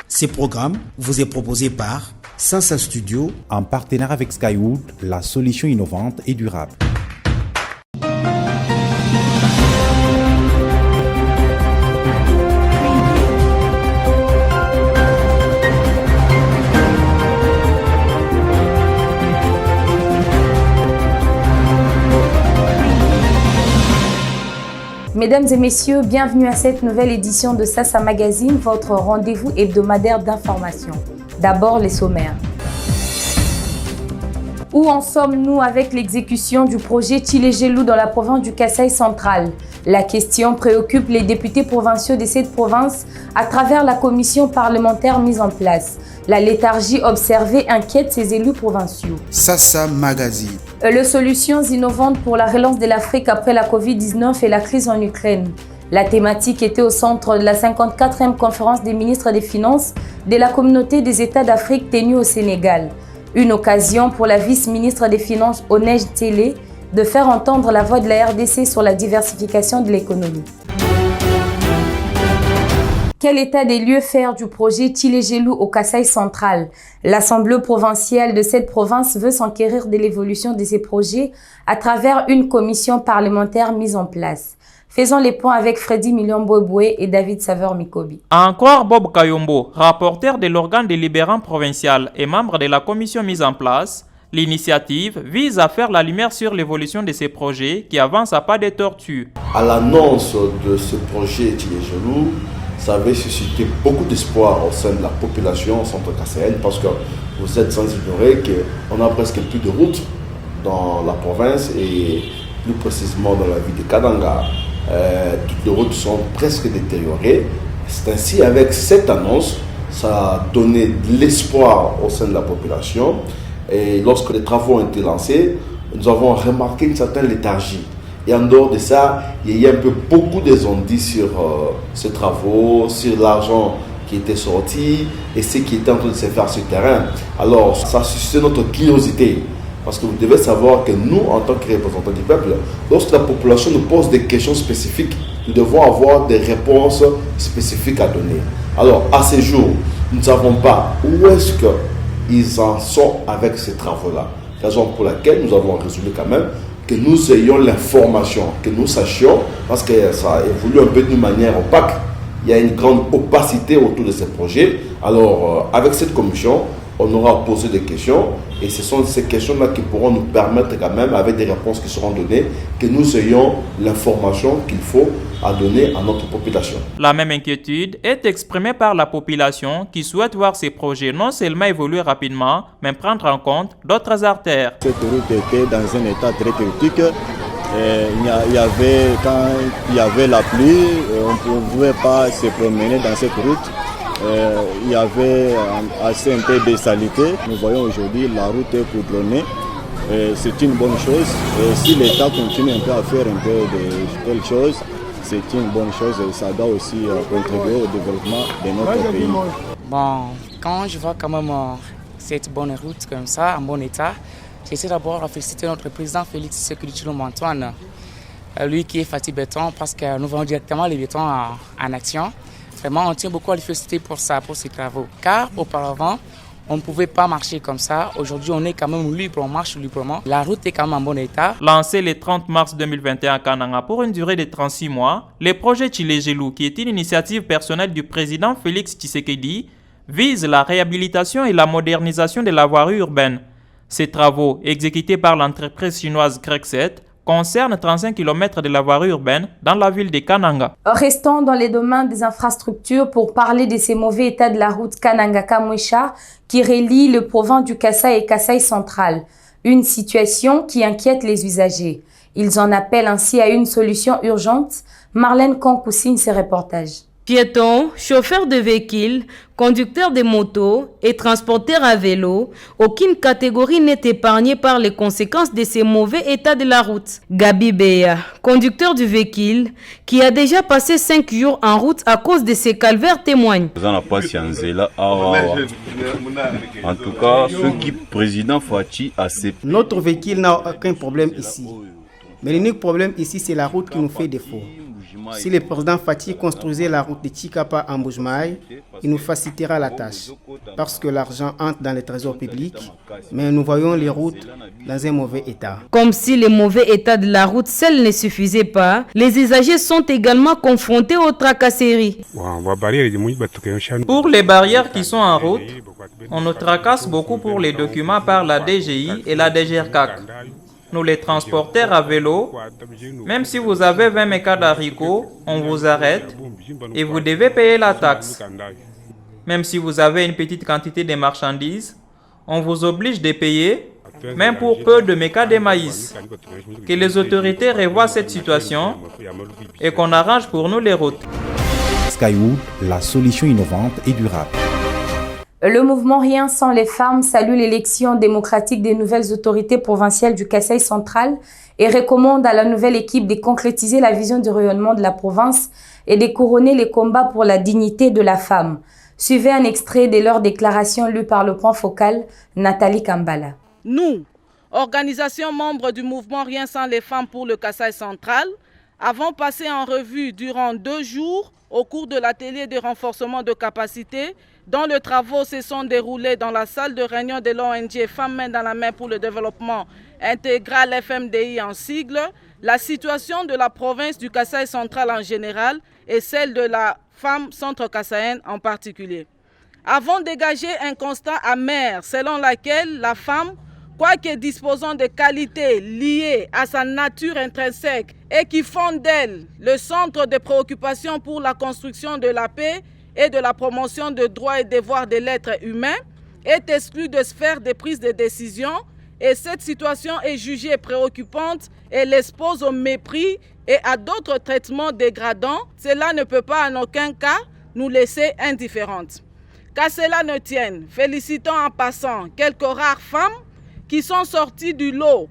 Ce programme vous est proposé par Sansa Studio en partenariat avec Skywood, la solution innovante et durable. Mesdames et messieurs, bienvenue à cette nouvelle édition de Sasa Magazine, votre rendez-vous hebdomadaire d'information. D'abord, les sommaires. Où en sommes-nous avec l'exécution du projet Tshilé-Gelou dans la province du Kasaï central? La question préoccupe les députés provinciaux de cette province à travers la commission parlementaire mise en place. La léthargie observée inquiète ces élus provinciaux. Sasa Magazine. Les solutions innovantes pour la relance de l'Afrique après la Covid-19 et la crise en Ukraine. La thématique était au centre de la 54e conférence des ministres des Finances de la communauté des États d'Afrique tenue au Sénégal. Une occasion pour la vice-ministre des Finances Onej Télé de faire entendre la voix de la RDC sur la diversification de l'économie. Quel état des lieux faire du projet Tshilé-Gelou au Kasaï central? L'Assemblée provinciale de cette province veut s'enquérir de l'évolution de ces projets à travers une commission parlementaire mise en place. Faisons les points avec Freddy Million-Bouéboué et David Saveur-Mikobi. Encore Bob Kayombo, rapporteur de l'organe délibérant provincial et membre de la commission mise en place, l'initiative vise à faire la lumière sur l'évolution de ces projets qui avancent à pas de tortue. À l'annonce de ce projet Tshilé-Gelou, ça avait suscité beaucoup d'espoir au sein de la population centre-kassaïenne parce que vous êtes sans ignorer qu'on a presque plus de routes dans la province et plus précisément dans la ville de Kananga. Toutes les routes sont presque détériorées. C'est ainsi, avec cette annonce, ça a donné de l'espoir au sein de la population. Et lorsque les travaux ont été lancés, nous avons remarqué une certaine léthargie. Et en dehors de ça, il y a un peu beaucoup de zondis sur ces travaux, sur l'argent qui était sorti et ce qui était en train de se faire sur le terrain. Alors, ça a suscité notre curiosité. Parce que vous devez savoir que nous, en tant que représentants du peuple, lorsque la population nous pose des questions spécifiques, nous devons avoir des réponses spécifiques à donner. Alors, à ce jour, nous ne savons pas où est-ce qu'ils en sont avec ces travaux-là. Raison pour laquelle nous avons résolu quand même que nous ayons l'information, que nous sachions, parce que ça évolue un peu d'une manière opaque. Il y a une grande opacité autour de ces projets. Alors, avec cette commission, on aura posé des questions et ce sont ces questions-là qui pourront nous permettre quand même, avec des réponses qui seront données, que nous ayons l'information qu'il faut à donner à notre population. La même inquiétude est exprimée par la population qui souhaite voir ces projets non seulement évoluer rapidement, mais prendre en compte d'autres artères. Cette route était dans un état très critique. Quand il y avait la pluie, on ne pouvait pas se promener dans cette route. Il y avait assez un peu de saleté. Nous voyons aujourd'hui la route est goudronnée. C'est une bonne chose. Et si l'État continue un peu à faire un peu de telles choses, c'est une bonne chose et ça doit aussi contribuer au développement de notre pays. Bon, quand je vois quand même cette bonne route comme ça, en bon état, j'essaie d'abord de féliciter notre président Félix Tshisekedi Tshilombo Antoine, lui qui est Fatih Béton, parce que nous voyons directement les bétons en action. Vraiment, on tient beaucoup à le féliciter pour ça, pour ses travaux. Car auparavant, on ne pouvait pas marcher comme ça. Aujourd'hui, on est quand même libre, on marche librement. La route est quand même en bon état. Lancé le 30 mars 2021 à Kananga pour une durée de 36 mois, le projet Tshilé-Gelou, qui est une initiative personnelle du président Félix Tshisekedi, vise la réhabilitation et la modernisation de la voirie urbaine. Ces travaux, exécutés par l'entreprise chinoise Grexet, concerne 35 km de la voirie urbaine dans la ville de Kananga. Restons dans les domaines des infrastructures pour parler de ces mauvais états de la route Kananga-Kamwesha qui relie le province du Kasaï et Kasaï central. Une situation qui inquiète les usagers. Ils en appellent ainsi à une solution urgente. Marlène Kankou signe ses reportages. Piétons, chauffeurs de véhicules, conducteurs de motos et transporteurs à vélo, aucune catégorie n'est épargnée par les conséquences de ces mauvais états de la route. Gabi Beya, conducteur du véhicule, qui a déjà passé 5 jours en route à cause de ces calvaires, témoigne. En tout cas, ce qui président Fachi a ses... Notre véhicule n'a aucun problème ici. Mais l'unique problème ici, c'est la route qui nous fait défaut. Si le président Fati construisait la route de Tchikapa à Mbujmaï, il nous facilitera la tâche, parce que l'argent entre dans les trésors publics, mais nous voyons les routes dans un mauvais état. Comme si le mauvais état de la route seul ne suffisait pas, les usagers sont également confrontés aux tracasseries. Pour les barrières qui sont en route, on nous tracasse beaucoup pour les documents par la DGI et la DGRCAC. Nous les transporteurs à vélo, même si vous avez 20 mécas d'haricots, on vous arrête et vous devez payer la taxe. Même si vous avez une petite quantité de marchandises, on vous oblige de payer, même pour peu de mécas de maïs. Que les autorités revoient cette situation et qu'on arrange pour nous les routes. Skywood, la solution innovante et durable. Le mouvement Rien sans les femmes salue l'élection démocratique des nouvelles autorités provinciales du Kasaï central et recommande à la nouvelle équipe de concrétiser la vision du rayonnement de la province et de couronner les combats pour la dignité de la femme. Suivez un extrait de leur déclaration lue par le point focal Nathalie Kambala. Nous, organisation membre du mouvement Rien sans les femmes pour le Kasaï central, avons passé en revue durant 2 jours au cours de l'atelier de renforcement de capacité dont les travaux se sont déroulés dans la salle de réunion de l'ONG Femmes main dans la main pour le développement intégral FMDI en sigle, la situation de la province du Kasaï central en général et celle de la femme centre-kassaïenne en particulier. Avons dégagé un constat amer selon lequel la femme, quoique disposant de qualités liées à sa nature intrinsèque et qui font d'elle le centre de préoccupation pour la construction de la paix et de la promotion des droits et devoirs de l'être humain, est exclue de sphère de prise de décision et cette situation est jugée préoccupante et l'expose au mépris et à d'autres traitements dégradants. Cela ne peut pas en aucun cas nous laisser indifférentes. Qu'à cela ne tienne, félicitons en passant quelques rares femmes qui sont sorties du lot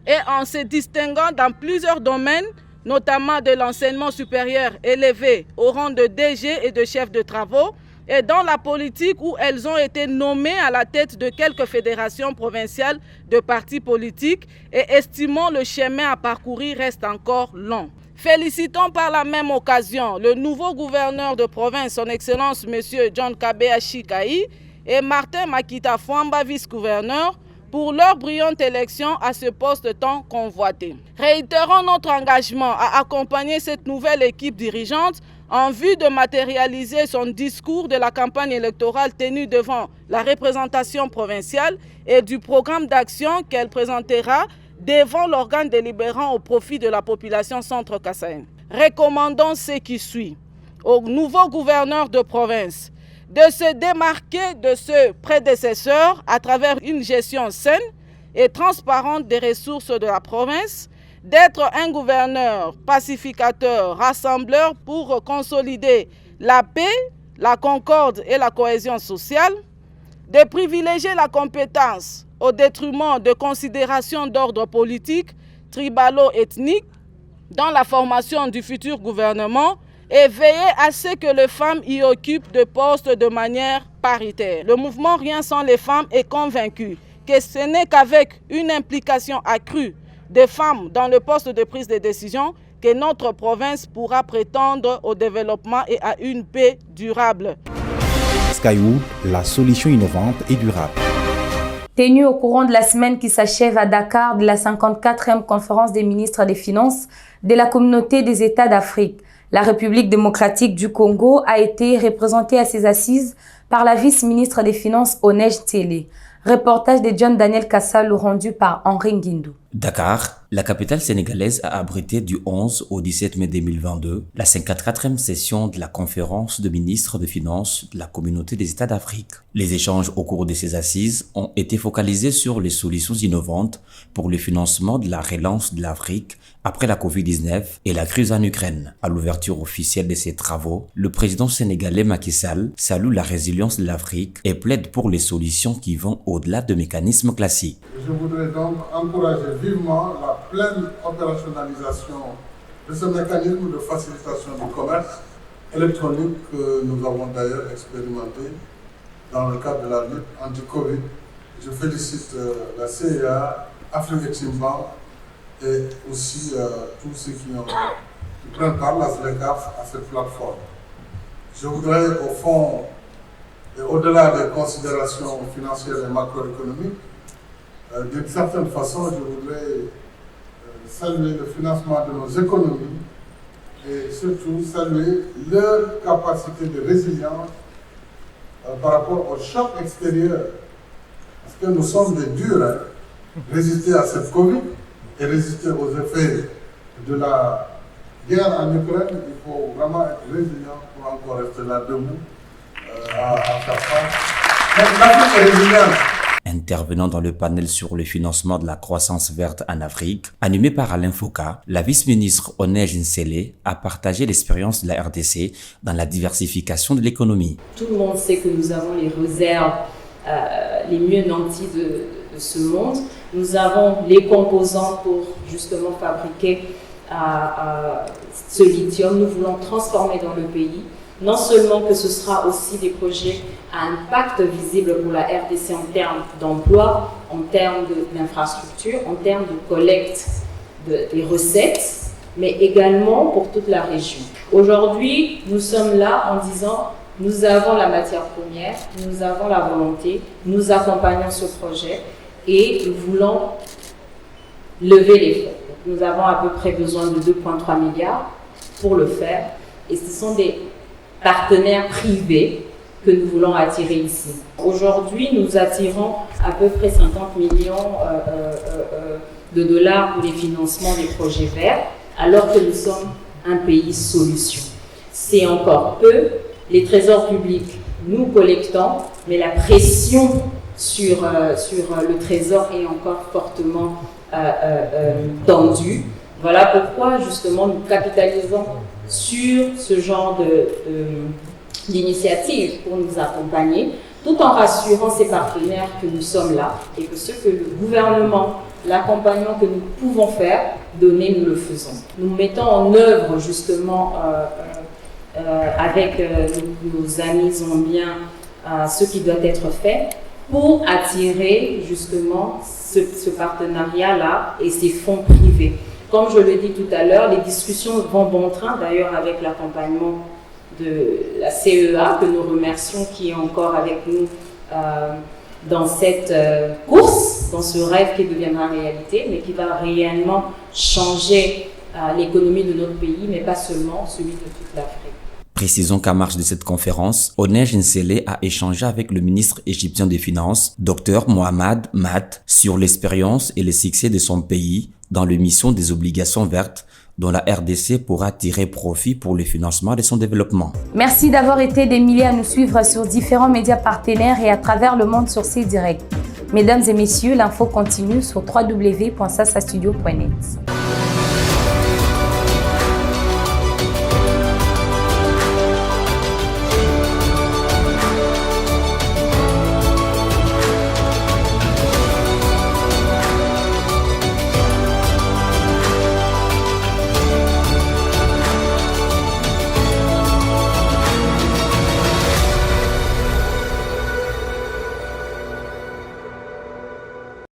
et en se distinguant dans plusieurs domaines, notamment de l'enseignement supérieur élevé au rang de DG et de chef de travaux, et dans la politique où elles ont été nommées à la tête de quelques fédérations provinciales de partis politiques et estimons le chemin à parcourir reste encore long. Félicitons par la même occasion le nouveau gouverneur de province, son Excellence M. John Kabea Chikaï et Martin Makita Fouamba, vice-gouverneur, pour leur brillante élection à ce poste tant convoité. Réitérons notre engagement à accompagner cette nouvelle équipe dirigeante en vue de matérialiser son discours de la campagne électorale tenue devant la représentation provinciale et du programme d'action qu'elle présentera devant l'organe délibérant au profit de la population centre-kassaïenne. Recommandons ce qui suit au nouveau gouverneur de province de se démarquer de ce prédécesseur à travers une gestion saine et transparente des ressources de la province, d'être un gouverneur pacificateur, rassembleur pour consolider la paix, la concorde et la cohésion sociale, de privilégier la compétence au détriment de considérations d'ordre politique, tribalo-ethnique dans la formation du futur gouvernement et veiller à ce que les femmes y occupent des postes de manière paritaire. Le mouvement Rien sans les femmes est convaincu que ce n'est qu'avec une implication accrue des femmes dans le poste de prise de décision que notre province pourra prétendre au développement et à une paix durable. Skywood, la solution innovante et durable. Tenue au courant de la semaine qui s'achève à Dakar de la 54e conférence des ministres des Finances de la communauté des États d'Afrique, la République démocratique du Congo a été représentée à ses assises par la vice-ministre des Finances Onej Télé. Reportage de John Daniel Kassalou rendu par Henri Nguindou. Dakar, la capitale sénégalaise, a abrité du 11 au 17 mai 2022 la 54e session de la conférence de ministres des Finances de la communauté des États d'Afrique. Les échanges au cours de ces assises ont été focalisés sur les solutions innovantes pour le financement de la relance de l'Afrique après la Covid-19 et la crise en Ukraine. À l'ouverture officielle de ces travaux, le président sénégalais Macky Sall salue la résilience de l'Afrique et plaide pour les solutions qui vont au-delà de mécanismes classiques. Je voudrais donc encourager vivement la pleine opérationnalisation de ce mécanisme de facilitation du commerce électronique que nous avons d'ailleurs expérimenté dans le cadre de la lutte anti-Covid. Je félicite la CIA, Afrique Exim Bank et aussi tous ceux qui ont qui prennent part, la SLECAF, à cette plateforme. Je voudrais, au fond, et au-delà des considérations financières et macroéconomiques, d'une certaine façon, je voudrais saluer le financement de nos économies et surtout saluer leur capacité de résilience par rapport au choc extérieur. Parce que nous sommes des durs, hein. Résister à cette Covid et résister aux effets de la guerre en Ukraine, il faut vraiment être résilient pour encore rester là debout à faire face. Donc l'Afrique est résiliente. Intervenant dans le panel sur le financement de la croissance verte en Afrique, animé par Alain Foucault, la vice-ministre Onej Nsele a partagé l'expérience de la RDC dans la diversification de l'économie. Tout le monde sait que nous avons les réserves les mieux nanties de ce monde. Nous avons les composants pour justement fabriquer ce lithium. Nous voulons transformer dans le pays. Non seulement que ce sera aussi des projets à impact visible pour la RDC en termes d'emploi, en termes d'infrastructure, en termes de collecte des recettes, mais également pour toute la région. Aujourd'hui, nous sommes là en disant nous avons la matière première, nous avons la volonté, nous accompagnons ce projet et nous voulons lever les fonds. Nous avons à peu près besoin de 2,3 milliards pour le faire et ce sont des partenaires privés que nous voulons attirer ici. Aujourd'hui, nous attirons à peu près 50 millions de dollars pour les financements des projets verts, alors que nous sommes un pays solution. C'est encore peu. Les trésors publics, nous collectons, mais la pression sur le trésor est encore fortement tendue. Voilà pourquoi justement nous capitalisons sur ce genre d'initiative pour nous accompagner, tout en rassurant ces partenaires que nous sommes là et que ce que le gouvernement, l'accompagnement que nous pouvons faire, donner, nous le faisons. Nous mettons en œuvre justement avec nos amis zambiens ce qui doit être fait pour attirer justement ce partenariat-là et ces fonds privés. Comme je le dis tout à l'heure, les discussions vont bon train, d'ailleurs avec l'accompagnement de la CEA, que nous remercions, qui est encore avec nous dans cette course, dans ce rêve qui deviendra réalité, mais qui va réellement changer l'économie de notre pays, mais pas seulement celui de toute l'Afrique. Précisons qu'à marge de cette conférence, Onej Nsele a échangé avec le ministre égyptien des Finances, Dr Mohamed Mat, sur l'expérience et le succès de son pays dans l'émission des obligations vertes dont la RDC pourra tirer profit pour le financement de son développement. Merci d'avoir été des milliers à nous suivre sur différents médias partenaires et à travers le monde sur CDirect. Mesdames et messieurs, l'info continue sur www.sasastudio.net.